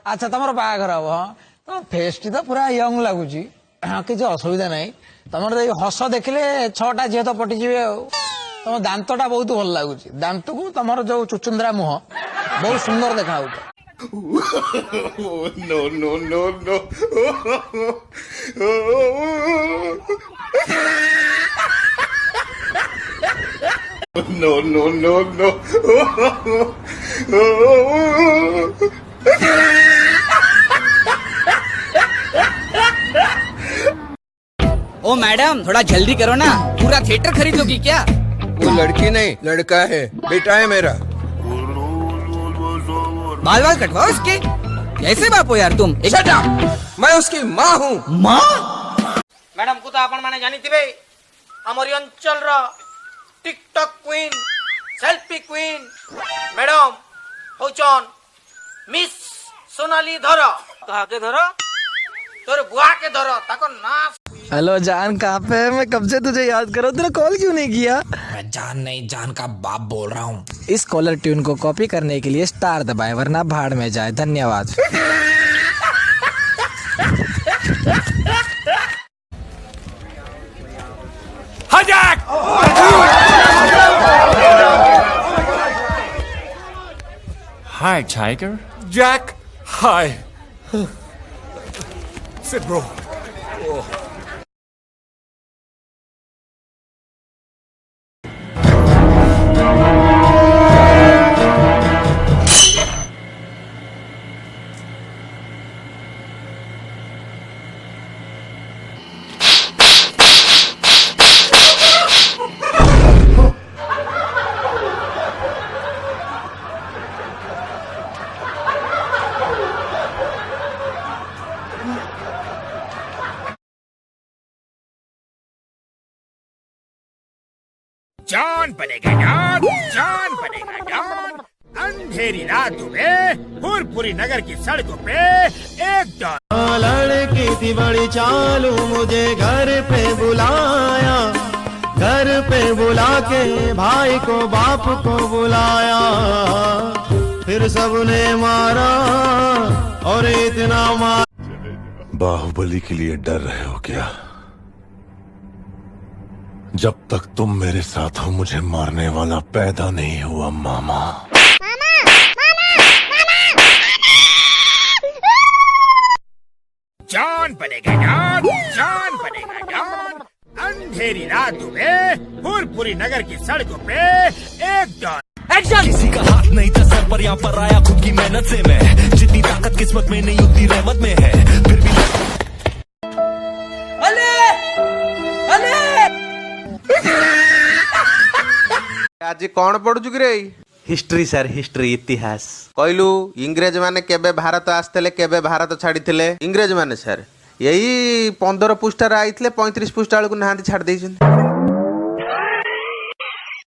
अच्छा तुम बाहाघर हम हाँ तुम फेस टी तो पूरा यंग लगुच किसी असुविधा ना तुम हस देखले 6टा झील तो पटिजे तुम दांतटा बहुत भल लगुच दांत को तुम जो चुचुंद्रा मुह बहुत सुंदर देखा No, no, no, no. No, no, no, no. ओ मैडम थोड़ा जल्दी करो ना, पूरा थिएटर खरीद लोगी क्या? वो लड़की नहीं लड़का है, बेटा है मेरा। बाल बाल कटवाओ इसके। कैसे बाप हो यार तुम? Shut up! मैं उसकी माँ हूँ। माँ? मैडम को तो आपण माने जानी थिबे हमरी अंचल रो TikTok queen selfie queen madam होचन मिस सोनाली धरो काके धरो तोर बुआ के धरो ताको नाच। हेलो जान, कहाँ पे है? मैं कब से तुझे याद करो, तूने कॉल क्यों नहीं किया? मैं जान नहीं, जान का बाप बोल रहा हूँ। इस कॉलर ट्यून को कॉपी करने के लिए स्टार दबाए, वरना भाड़ में जाए। धन्यवाद। Hi, Tiger. Jack, hi. Sit, bro. John बनेगा जॉन बनेगा जॉन। अंधेरी रातों में फुरपुरी नगर की सड़कों पे एक डॉन लड़की थी बड़ी चालू, मुझे घर पे बुलाया, घर पे बुला के भाई को बाप को बुलाया, फिर सबने मारा और इतना मारा। बाहुबली के लिए डर रहे हो क्या? जब तक तुम मेरे साथ हो मुझे मारने वाला पैदा नहीं हुआ मामा। जॉन बनेगा जॉन बनेगा जॉन। अंधेरी रातों में फुरपुरी नगर की सड़कों पे एक डॉन। एक्शन! किसी का हाथ नहीं था सर पर, यहाँ पर आया खुद की मेहनत से मैं। जितनी ताकत किस्मत में नहीं उतनी रहमत में है, फिर भी आज कौन पढ़ुचु कि रे? हिस्ट्री सर, हिस्ट्री इतिहास। कहलु इंग्रेज माने केबे भारत आस्ते केबे भारत छाड़ी? इंग्रेज माने सर यही 15 पृष्ठार आईଥିଲେ 35 पृष्ठा बेलू नहांती छाड़ देइछन।